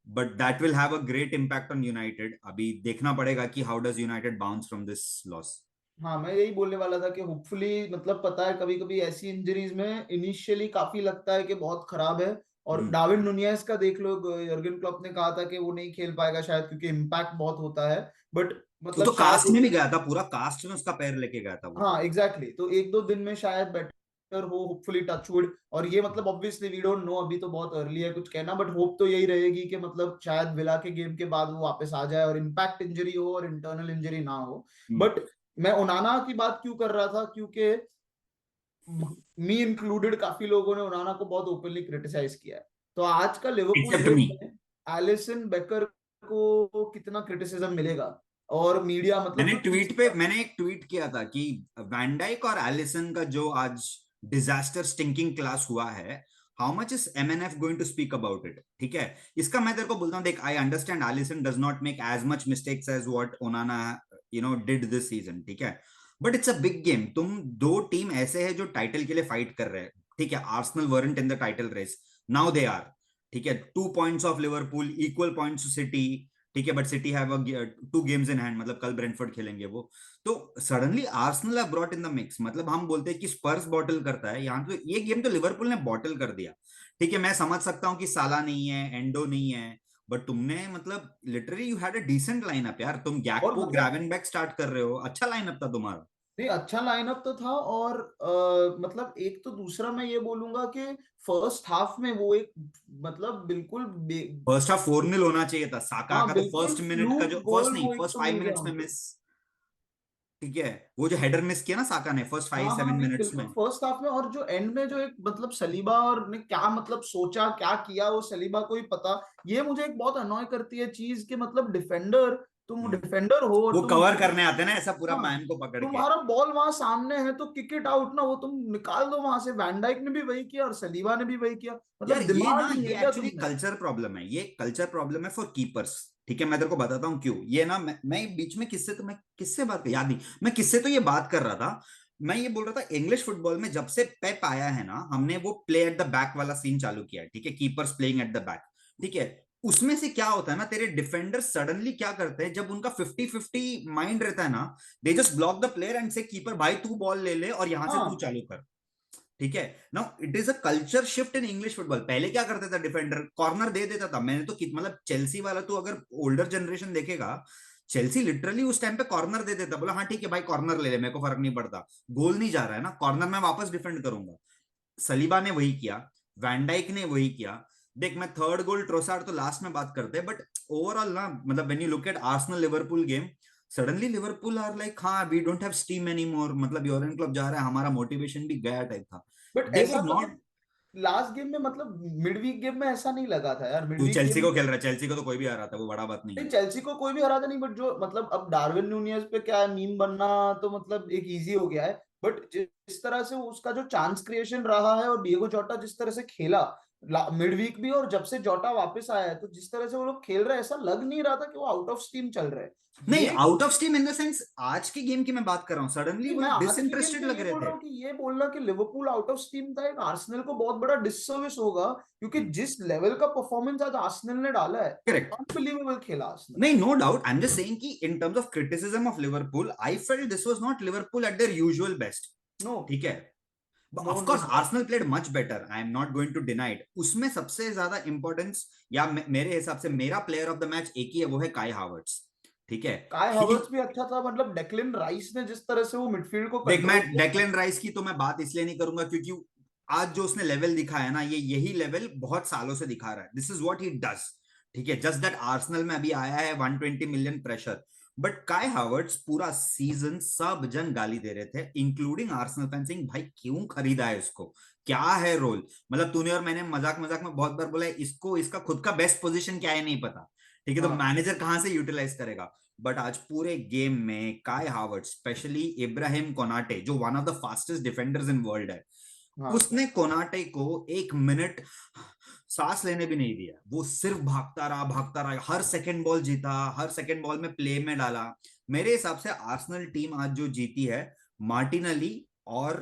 But that will have a great impact on United. अभी देखना पड़ेगा कि how does United bounce from this loss.
हाँ, मैं यही बोलने वाला था कि होपफुली मतलब पता है कभी कभी ऐसी इंजरीज में इनिशियली काफी लगता है कि बहुत खराब है, और डार्विन नुनियस का देख लो, यर्गन क्लॉप ने कहा था कि वो नहीं खेल पाएगा शायद क्योंकि इम्पैक्ट बहुत होता है, बट
वो
मतलब
तो
शायद
कास्ट में भी गया था, पूरा कास्ट में उसका पैर लेके गया था वो।
हाँ एग्जैक्टली तो एक दो दिन में शायद बेटर हो, होपफुली, टचवुड। और ये मतलब ऑब्वियसली वी डोंट नो, अभी तो बहुत अर्ली है कुछ कहना, बट होप तो यही रहेगी कि मतलब शायद विला के गेम के बाद वो वापस आ जाए और इम्पैक्ट इंजरी हो और इंटरनल इंजरी ना हो।
हम्म।
बट मैं ओनाना की बात क्यों कर रहा था, क्योंकि मी इंक्लूडेड काफी लोगों ने ओनाना को बहुत ओपनली क्रिटिसाइज किया है। तो आज का लिवरपूल
एक्सेप्ट मी।
गेम में एलिसन बेकर को कितना क्रिटिसिज्म मिलेगा, और मीडिया मतलब जो चीज
मैंने एक ट्वीट किया था कि वैन डाइक और एलिसन का जो आज डिजास्टर स्टिंकिंग क्लास हुआ है, how much is MNF going to speak about it? ठीक है, इसका मैं तेरे को बोलता हूँ, देख, I understand Alisson does not make as much mistakes as what Onana did this season, ठीक है, but it's a big game. तुम दो टीम ऐसे है जो टाइटल के लिए फाइट कर रहे हैं, ठीक है, Arsenal weren't in the title race, now they are, ठीक है, 2 points off Liverpool, equal points to City, ठीक है, but City have 2 games in hand, मतलब कल ब्रेंटफोर्ड खेलेंगे वो। तो suddenly Arsenal have brought in the mix, मतलब हम बोलते हैं कि स्पर्स बॉटल करता है, यहाँ तो ये गेम तो लिवरपूल ने बॉटल कर दिया। ठीक है, मैं समझ सकता हूँ कि साला नहीं है, एंडो नहीं है, बट तुमने मतलब literally you had a decent lineup यार, तुम
और
गैकपो
मतलब
ग्रावेनबैक स्टार्ट कर रहे हो, अच्छा लाइनअप था तुम्हारा।
नहीं, अच्छा लाइनअप तो था, और मतलब एक तो दूसरा मैं ये बोलूंगा कि फर्स्ट हाफ में वो एक मतलब बिल्कुल
फर्स्ट हाफ 4-0 होना चाहिए था, साका
हाँ
का तो
बिल्कुल
फर्स्ट मिनट का
फ्लूक
जो, फर्स्ट
गोल
नहीं,
वो एक
फर्स्ट
तो
फाइव
मिल गया
मिनट्स में
हमको।
मिस, ठीक है, वो जो हेडर मिस किया ना साका ने फर्स्ट फाइव
हाँ हाँ
सेवन
नहीं
मिनट्स
बिल्कुल
में।
फर्स्ट हाफ में, और जो एंड में जो एक मतलब सलीबा और ने क्या मतलब सोचा क्या किया वो सलीबा को ही पता। ये मुझे एक बहुत अनॉय करती है चीज कि मतलब डिफेंडर, तुम
हम्म।
डिफेंडर हो और
वो
तुम
कवर करने आते हैं ना ऐसा पूरा
हाँ
मैन को पकड़ के।
तुम्हारा बॉल वहां सामने है तो किक इट आउट ना, वो तुम निकाल दो वहां से। वैन डाइक ने भी वही किया और सलीबा ने भी वही किया,
यार
मतलब
ये ना,
दिमाग नहीं है
ये
क्या
एक्चुअली
तुम में?
कल्चर प्रॉब्लम है, ये कल्चर प्रॉब्लम है फॉर कीपर्स। ठीक है, मैं तेरे को बताता हूँ क्यों। ये ना, मैं बीच में किससे, तो मैं किससे बात कर, याद नहीं, मैं किससे तो ये बात कर रहा था। मैं ये बोल रहा था, इंग्लिश फुटबॉल में जब से पेप आया है ना, हमने वो प्ले एट द बैक वाला सीन चालू किया है, ठीक है, keepers playing at the back, ठीक है। उसमें से क्या होता है ना, तेरे डिफेंडर सडनली क्या करते हैं, जब उनका 50-50 माइंड रहता है ना, they just block the player and से कीपर भाई तू बॉल ले ले और यहां से तू
हाँ
चालू कर। ठीक है, now it is a culture shift in English football. पहले क्या करता था, डिफेंडर कॉर्नर दे देता था, मैंने तो मतलब चेल्सी वाला, तो अगर ओल्डर जनरेशन देखेगा, चेल्सी लिटरली उस टाइम पे कॉर्नर दे देता, बोला हाँ ठीक है भाई कॉर्नर ले ले, मेरे को फर्क नहीं पड़ता, गोल नहीं जा रहा है ना, कॉर्नर में वापस डिफेंड करूंगा। सलीबा ने वही किया, वैंडाइक ने वही किया। देख, मैं थर्ड गोल ट्रोसार्ड तो लास्ट में बात करते हैं, बट ओवरऑल ना, मतलब when you look at Arsenal Liverpool game, suddenly Liverpool are like, हाँ we don't have steam any more, मतलब यूरोपियन क्लब जा रहा है, हमारा मोटिवेशन भी गया टाइप था।
बट
दे
ऐसा
वर
मतलब
नॉट।
लास्ट गेम में मतलब मिड वीक गेम में ऐसा नहीं लगा था यार, मिड
तू
वीक
चेल्सी
गेम
को
में
खेल रहा है, चेल्सी को तो कोई भी आ रहा था, वो बड़ा बात नहीं
नहीं,
है।
चेल्सी को कोई भी हरा था नहीं, बट जो मतलब अब डार्विन नूनियस पे क्या है, मीम बनना तो मतलब एक इजी हो गया है। बट जिस तरह से उसका जो चांस क्रिएशन रहा है और डिएगो जोटा जिस तरह से खेला मिड वीक भी, और जब से जोटा वापस आया है तो जिस तरह से वो लोग खेल रहे हैं, ऐसा लग नहीं रहा था कि वो आउट ऑफ स्टीम चल रहे हैं
नहीं,
ये।
Out of steam in the sense आज की गेम की मैं बात कर रहा हूँ, सडनली
नहीं
वो
मैं आज की गेम
डिसइंटरेस्टेड
के
लग
लिए
रहे
बोल रहा
थे।
हूँ कि ये बोलना कि लिवरपूल आउट ऑफ स्टीम था एक आर्सेनल को बहुत बड़ा डिससर्विस होगा, क्योंकि जिस लेवल का परफॉर्मेंस आज आर्सेनल ने डाला है,
करेक्ट।
अनबिलीवेबल खेला आर्सेनल।
नहीं, no doubt, I am just saying कि in terms of criticism of Liverpool, I felt this was not Liverpool at their usual best.
No
ठीक है,
no
of
no
course Arsenal played much better, I am not going to deny it, उसमें सबसे ज्यादा importance, या मेरे हिसाब से मेरा प्लेयर ऑफ द मैच एक ही है, वो है काई हावर्ट्स। ठीक है,
काय
ही,
हवर्ट्स भी अच्छा था, मतलब डेक्लिन राइस ने जिस तरह से वो मिडफील्ड को
देख, मैं
कंट्रोल किया।
डेक्लेन राइस की तो मैं बात इसलिए नहीं करूंगा क्योंकि आज जो उसने लेवल दिखाया ना, ये यही लेवल बहुत सालों से दिखा रहा है, this is what he does. ठीक है, जस्ट दैट आर्सेनल में अभी आया है 120 मिलियन प्रेशर, बट काय हावर्ट्स पूरा सीजन सब जन गाली दे रहे थे, इंक्लूडिंग आर्सेनल फैन, सिंह भाई क्यों खरीदा है इसको, क्या है रोल, मतलब तूने और मैंने मजाक मजाक में बहुत बार बोला है इसको, इसका खुद का बेस्ट पोजीशन क्या है नहीं पता, ठीक है, तो
हाँ
मैनेजर कहां से यूटिलाइज करेगा। बट आज पूरे गेम में काय हावर्ट्स, स्पेशली इब्राहिम कोनाटे, जो one of the fastest defenders in world है,
हाँ
उसने कोनाटे को 1 मिनट सांस लेने भी नहीं दिया, वो सिर्फ भागता रहा, हर सेकंड बॉल जीता, हर सेकंड बॉल में प्ले में डाला। मेरे हिसाब से आर्सेनल टीम आज जो जीती है, मार्टिनली और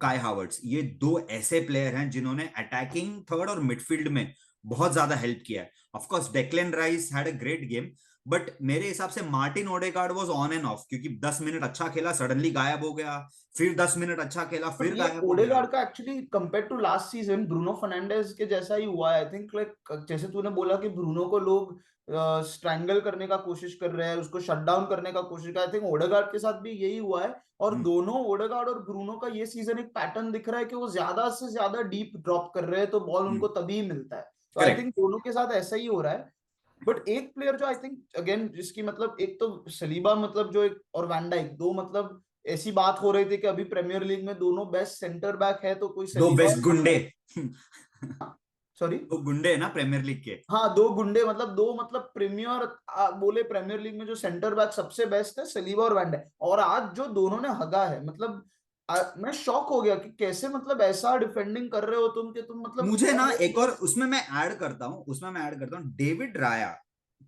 काय हावर्ट्स, ये दो ऐसे प्लेयर हैं जिन्होंने अटैकिंग थर्ड और मिडफील्ड में बहुत ज्यादा हेल्प किया है। Of course Declan Rice had a great game, but मेरे हिसाब से Martin Odegaard was on and off, क्योंकि 10 मिनट अच्छा खेला, सडनली गायब हो गया, फिर 10 मिनट अच्छा खेला,
बट
फिर
ये
गायब हो गया।
ओडेगार्ड का actually compare to last season Bruno Fernandes के जैसा ही हुआ है आई थिंक। लाइक जैसे तूने बोला कि ब्रूनो को लोग स्ट्रैंगल करने का कोशिश कर रहे हैं, उसको शट डाउन करने का कोशिश कर रहे हैं, आई थिंक ओडेगार्ड के साथ भी यही हुआ है। और
हम्म,
दोनों ओडेगार्ड और ब्रूनो का ये सीजन एक पैटर्न दिख रहा है कि वो ज्यादा से ज्यादा डीप ड्रॉप कर रहे हैं तो बॉल उनको तभी मिलता है। तो आई थिंक
करेक्ट।
दोनों के साथ ऐसा ही हो रहा है। बट एक प्लेयर जो आई थिंक अगेन जिसकी मतलब एक तो सलीबा मतलब जो एक और वैन डाइक दो मतलब ऐसी बात हो रही थी कि अभी प्रीमियर लीग में दोनों बेस्ट सेंटर बैक है तो कोई
दो
सलीबा और
बेस्ट
वैन
गुंडे।
डाइक। सॉरी।
दो गुंडे है ना प्रीमियर लीग के।
हाँ दो गुंडे मतलब दो मतलब प्रीमियर बोले प्रीमियर लीग में जो सेंटर बैक सबसे बेस्ट है सलीबा और वैन डाइक, और आज जो दोनों ने हगा है मतलब मैं शॉक हो गया कि कैसे मतलब ऐसा डिफेंडिंग कर रहे हो तुम कि तुम मतलब
मुझे ना
और
एक और उसमें मैं ऐड करता हूँ डेविड राया।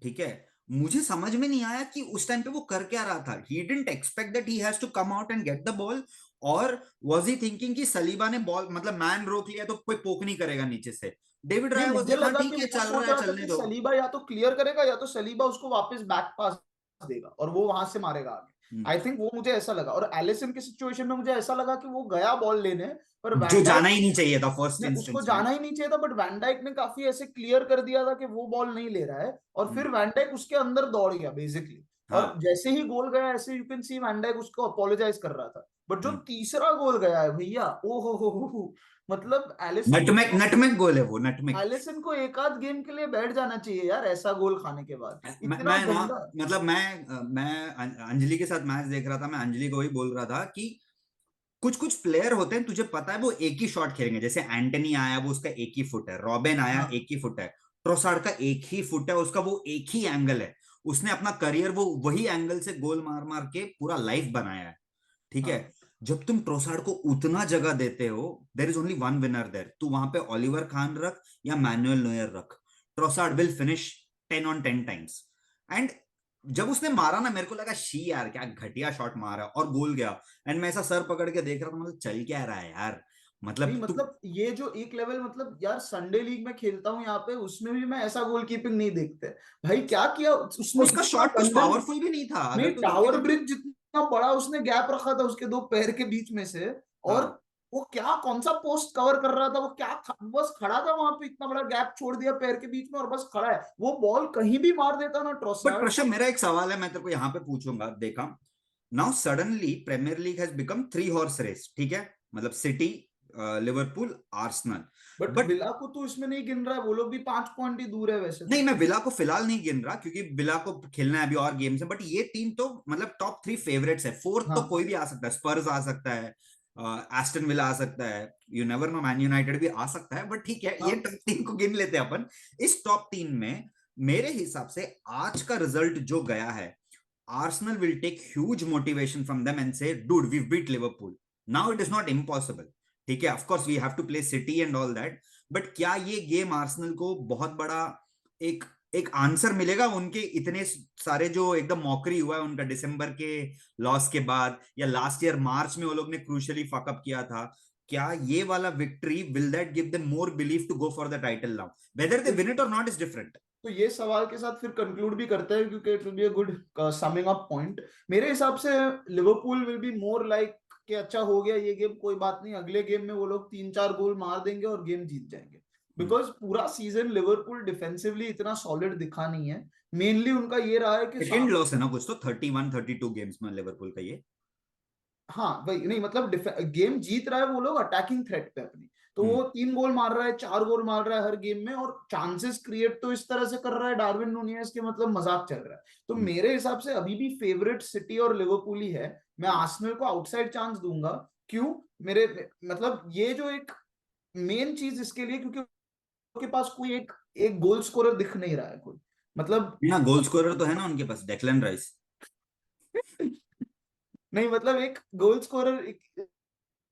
ठीक है, मुझे समझ में नहीं आया कि उस टाइम पे वो कर क्या रहा था। He didn't expect that he has to come out and get the ball, और वाज ही थिंकिंग कि सलीबा ने बॉल मतलब मैन रोक लिया तो कोई पोक नहीं करेगा नीचे से। डेविड
नहीं
राया वाज
मुझे
लाइक हाँ
लगा कि
ठीक है
वो
चल रहा
सोच
है
रहा था
चलने
कि
दो।
सलीबा या तो क्लियर करेगा या तो सलीबा उसको वापस बैक पास देगा और वो वहां से मारेगा आगे। आई थिंक वो मुझे ऐसा लगा, और एलिसन की सिचुएशन में मुझे ऐसा लगा कि वो गया बॉल लेने पर
जो
वैन
जाना
डाइक
ही नहीं चाहिए था फर्स्ट
ने उसको
इंस्टेंस में।
जाना ही नहीं चाहिए था, बट वैन डाइक ने काफी ऐसे क्लियर कर दिया था कि वो बॉल नहीं ले रहा है और फिर वैन डाइक उसके अंदर दौड़ गया बेसिकली। और
हाँ।
जैसे ही गोल गया ऐसे you can see van Dijk उसको अपोलोजाइज कर रहा था। बट जो
हम्म।
तीसरा गोल गया है भैया ओ हो, मतलब एलिसन को
नटमेग नटमेग गोल है वो, नटमेग।
एलिसन को एक आध गेम के लिए बैठ जाना चाहिए यार, ऐसा गोल खाने के बाद इतना
मैं ना
गंदा।
मतलब मैं अंजलि के साथ मैच देख रहा था, मैं अंजलि को वही बोल रहा था कि कुछ कुछ प्लेयर होते हैं तुझे पता है वो एक ही शॉट खेलेंगे, जैसे एंटनी आया वो उसका एक ही फुट है, रॉबिन आया
हाँ
एक ही फुट है, ट्रोसार्ड का एक ही फुट है, उसका वो एक ही एंगल है, उसने अपना करियर वो वही एंगल से गोल मार मार के पूरा लाइफ बनाया है। ठीक है,
हाँ
जब तुम ट्रोसार्ड को उतना जगह देते हो, there is only one winner there, तू वहां पे ओलिवर खान रख या मैनुअल नोयर रख, Trossard will finish 10 on 10 times. And जब उसने मारा ना मेरे को लगा शी यार क्या घटिया शॉट मारा, और गोल गया। एंड मैं ऐसा सर पकड़ के देख रहा था, मतलब चल क्या रहा है यार,
नहीं
मतलब तू।
मतलब ये जो एक लेवल मतलब यार संडे लीग में खेलता हूँ यहाँ पे उसमें भी मैं ऐसा गोलकीपिंग नहीं देखते। भाई क्या किया उसने,
उसका
इतना
शॉट कुछ
गंदे
पावरफुल भी नहीं था
नहीं
अगर तू
टावर
देखेगा तो।
ब्रिज जितना बड़ा उसने गैप रखा था उसके दो पैर के बीच में से। और
हाँ।
वो क्या कौन सा पोस्ट कवर कर रहा था वो क्या बस खड़ा था वहां पे, इतना बड़ा गैप छोड़ दिया पैर के बीच में और बस खड़ा है, वो बॉल कहीं भी मार देता ना
बट
ट्रोसार्ड।
प्रशव मेरा एक सवाल है, मैं तेरे को यहाँ पे पूछूंगा, देखा now suddenly Premier League has become 3 horse race, ठीक है, मतलब City, Liverpool, Arsenal.
But
but
Villa को तो इसमें नहीं गिन रहा है, वो लोग भी 5 पॉइंट ही दूर है वैसे
नहीं,
तो।
मैं विला को फिलहाल नहीं गिन रहा क्योंकि विला को खेलना है अभी और गेम्स है, बट ये टीम तो मतलब टॉप 3 फेवरेट्स है, फोर्थ तो
हाँ
कोई भी आ सकता है, स्पर्स आ सकता है, एस्टन विला आ सकता है, you never know, man United भी आ सकता है, बट ठीक है ये
हाँ
टॉप 3 को गिन लेते हैं अपन। इस टॉप 3 में मेरे हिसाब से आज का रिजल्ट जो गया है, Arsenal will take huge motivation from them and say dude we beat Liverpool, now it is not impossible. ठीक है, of course we have to play City and all that, but क्या ये गेम आर्सेनल को बहुत बड़ा एक एक answer मिलेगा उनके इतने सारे जो एकदम मॉकरी हुआ है उनका दिसंबर के लॉस के बाद, या लास्ट ईयर मार्च में वो लोग ने क्रूशली फकअप किया था, क्या ये वाला victory will that give them more belief to go for the title now, whether they
to
win it or not is different.
तो ये सवाल के साथ फिर कंक्लूड भी करते हैं क्योंकि it will be a good summing up point. मेरे हिसाब से Liverpool will be more like कि अच्छा हो गया ये गेम कोई बात नहीं, अगले गेम में वो लोग 3-4 गोल मार देंगे और गेम जीत जाएंगे। बिकॉज पूरा सीजन लिवरपूल डिफेंसिवली इतना सॉलिड दिखा नहीं है। मेनली उनका ये रहा है कि
सेकेंड लॉस है ना कुछ तो 31-32 गेम्स में लिवरपूल का ये।
हाँ वही नहीं मतलब गेम जीत रहा है वो लोग अटैकिंग थ्रेट पे अपनी, तो
हम्म।
वो 3 गोल मार रहा है 4 गोल मार रहा है हर गेम में और चांसेस क्रिएट तो इस तरह से कर रहा है डार्विन नूनियस के मतलब मजाक चल रहा है। तो
हम्म।
मेरे हिसाब से अभी भी फेवरेट सिटी और लिवरपूल ही है। मैं आर्सेनल को आउटसाइड चांस दूंगा। क्यों? मेरे मतलब ये जो एक मेन चीज इसके लिए क्योंकि उनके पास कोई एक एक गोल स्कोरर दिख नहीं रहा है कोई मतलब।
ना गोल स्कोरर तो है ना उनके पास, डेक्लन राइस।
नहीं मतलब एक गोल स्कोरर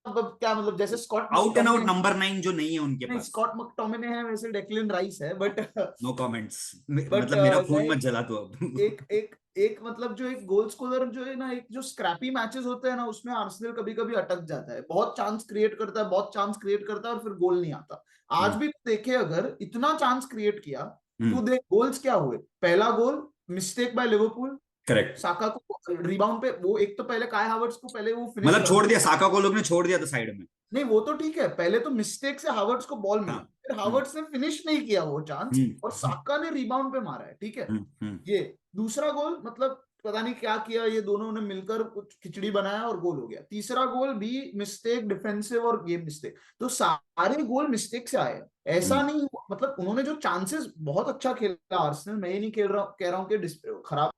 मतलब क्या मतलब जैसे Scott
out and out
McTominay,
number 9 जो नहीं है उनके
नहीं
पास।
स्कॉट मैकटोमिने है वैसे डेक्लिन राइस है बट
नो कमेंट्स।
बट
मतलब मेरा
मैं
खून मत जला तू
एक
अब।
एक एक मतलब जो एक गोल स्कोरर जो है ना, एक जो स्क्रैपी मैचेस होते हैं ना उसमें आर्सेनल कभी कभी अटक जाता है, बहुत चांस क्रिएट करता है बहुत चांस क्रिएट करता है और फिर गोल नहीं आता। आज भी देखे अगर इतना चांस क्रिएट किया तू देख गोल्स क्या हुए, पहला गोल मिस्टेक बाय लिवरपूल,
करेक्ट।
साका को रिबाउंड पे, वो एक तो पहले काय हावर्ट्स को पहले वो फिनिश
मतलब छोड़
करना,
दिया, साका को लोग ने छोड़ दिया था साइड में।
नहीं वो तो ठीक है, पहले तो मिस्टेक से हावर्ट्स को बॉल
हाँ।
मिला, फिर
हम्म
हावर्ट्स ने फिनिश नहीं किया वो चांस, और
हम्म
साका ने रिबाउंड पे मारा है, ठीक है।
हम्म।
ये दूसरा गोल मतलब पता नहीं क्या किया ये दोनों ने मिलकर, कुछ खिचड़ी बनाया और गोल हो गया। तीसरा गोल भी मिस्टेक, डिफेंसिव और गेम मिस्टेक, तो सारे गोल मिस्टेक से आए। ऐसा
हम्म।
नहीं हुआ, मतलब उन्होंने जो चांसेस, बहुत अच्छा खेला आर्सेनल, मैं ये नहीं खेल रहा कह रहा हूँ कि खराब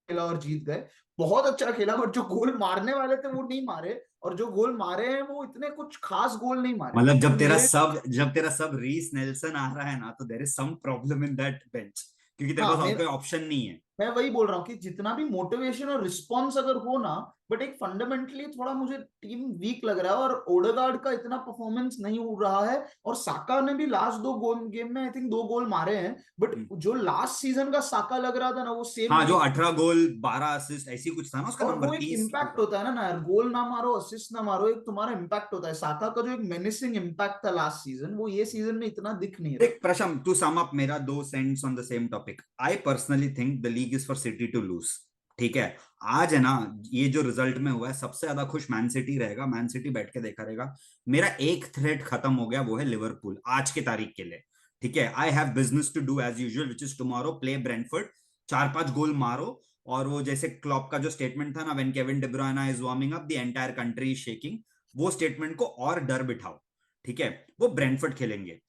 खेला और जीत गए, बहुत अच्छा खेला, बट जो गोल मारने वाले थे वो नहीं मारे, और जो गोल मारे हैं वो इतने कुछ खास गोल नहीं मारे।
मतलब
तो
जब तेरा
मेरे,
सब जब तेरा सब रीस नेल्सन आ रहा है ना, तो there is some problem in that bench, क्योंकि तेरे
हाँ
पास और
मेरा,
कोई ऑप्शन नहीं है।
मैं वही बोल रहा हूँ कि जितना भी मोटिवेशन और रिस्पॉन्स अगर हो ना, बट एक फंडामेंटली थोड़ा मुझे टीम वीक लग रहा है, और ओडेगार्ड का इतना परफॉर्मेंस नहीं हो रहा है, और साका ने भी लास्ट दो गोल गेम में आई थिंक दो गोल मारे हैं, बट जो लास्ट सीजन का साका लग रहा था ना वो सेम
हाँ, जो
नहीं।
18 गोल 12 असिस्ट ऐसी कुछ था ना उसका
और
नंबर,
वो एक
30
इम्पैक्ट
कुछ।
होता है ना यार, गोल ना मारो असिस्ट ना मारो, एक तुम्हारा इम्पैक्ट होता है। साका का जो एक मेनिसिंग इम्पैक्ट था लास्ट सीजन, वो ये सीजन में इतना दिख नहीं रहा।
देख प्रशम, टू सम अप मेरा दो cents on the same topic, I personally think the league is for City to lose. ठीक है, आज है ना, ये जो रिजल्ट में हुआ है, सबसे ज्यादा खुश मैन सिटी रहेगा, मैन सिटी बैठ के देखा रहेगा। मेरा एक थ्रेड खत्म हो गया, वो है लिवरपूल आज की तारीख के लिए। ठीक है, I have business to do as usual which is tomorrow, play Brentford, 4-5 goal मारो। और वो जैसे क्लॉप का जो स्टेटमेंट था ना, when Kevin De Bruyne is warming up the entire country is shaking, वो स्टेटमेंट को और डर बिठाओ। ठीक है, वो ब्रेंटफोर्ड खेलेंगे।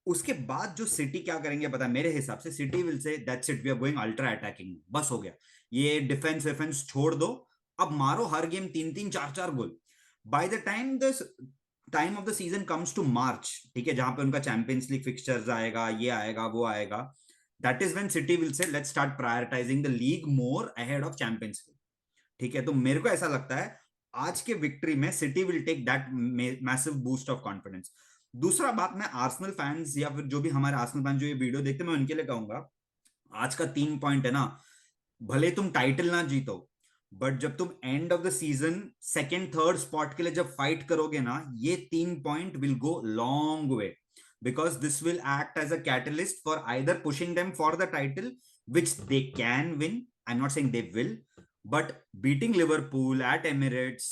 उसके बाद जो सिटी क्या करेंगे पता है, मेरे हिसाब से City will say that's it, we are going ultra attacking, बस हो गया, ये डिफेंस विफेंस छोड़ दो, अब मारो हर game 3-3 4-4 goal. By the time of the season comes to March, ठीक है, जहां पे उनका चैंपियंस लीग फिक्सचर्स आएगा, ये आएगा वो आएगा, that is when city will से let's start prioritising the league more ahead of champions league. ठीक है, तो मेरे को ऐसा लगता है आज के विक्ट्री में City will take that massive boost of confidence. दूसरा बात, मैं आर्सेनल फैंस या फिर जो भी हमारे आर्सेनल फैंस जो ये वीडियो देखते हैं, मैं उनके लिए कहूंगा, आज का 3 पॉइंट है ना, भले तुम टाइटल ना जीतो, बट जब तुम end of the season second third spot के लिए जब फाइट करोगे ना, ये 3 point will go long way, because this will act as a catalyst for either pushing them for the title, which they can win, I am not saying they will, but beating Liverpool at Emirates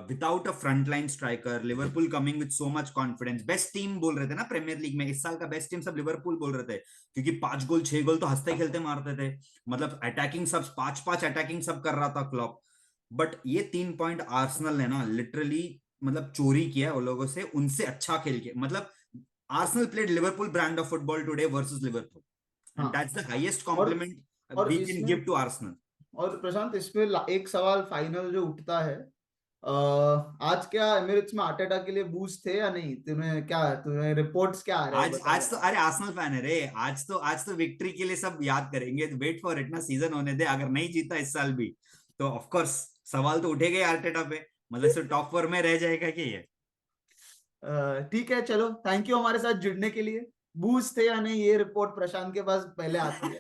without a frontline striker, Liverpool coming with so much confidence, best team बोल रहे थे ना premiere league में इस साल का, best team सब Liverpool बोल रहे थे, क्योंकि 5 गोल 6 गोल तो हंसते खेलते मारते थे, मतलब अटैकिंग सब 5-5 अटैकिंग सब कर रहा था क्लॉप। बट ये 3 पॉइंट आर्सेनल ने ना लिटरली मतलब चोरी किया है उन लोगों से, उनसे अच्छा खेल के, मतलब Arsenal played Liverpool brand of football today versus Liverpool, and
हाँ,
दैट्स द हाईएस्ट
और
कॉम्प्लीमेंट
और
वी कैन
इसमें,
गिव टू आर्सेनल।
और प्रशांत इसमें एक सवाल फाइनल जो उठता है, आज क्या एमिरेट्स में आर्टेटा के लिए बूस्ट थे या नहीं? तुम्हें रिपोर्ट्स क्या आ रहे हैं,
आज
बता
आज तो
जरा।
अरे आर्सेनल फैन है रे, आज तो विक्ट्री के लिए सब याद करेंगे, वेट फॉर इट ना, सीजन होने दे, अगर नहीं जीता इस साल भी तो ऑफ कोर्स सवाल तो उठेगा ही आर्टेटा पे, मतलब सिर्फ टॉप 4 में रह जाएगा कि ये।
ठीक है, चलो, थैंक यू हमारे साथ जुड़ने के लिए। बूस्ट थे या नहीं ये रिपोर्ट प्रशांत के पास पहले आती है।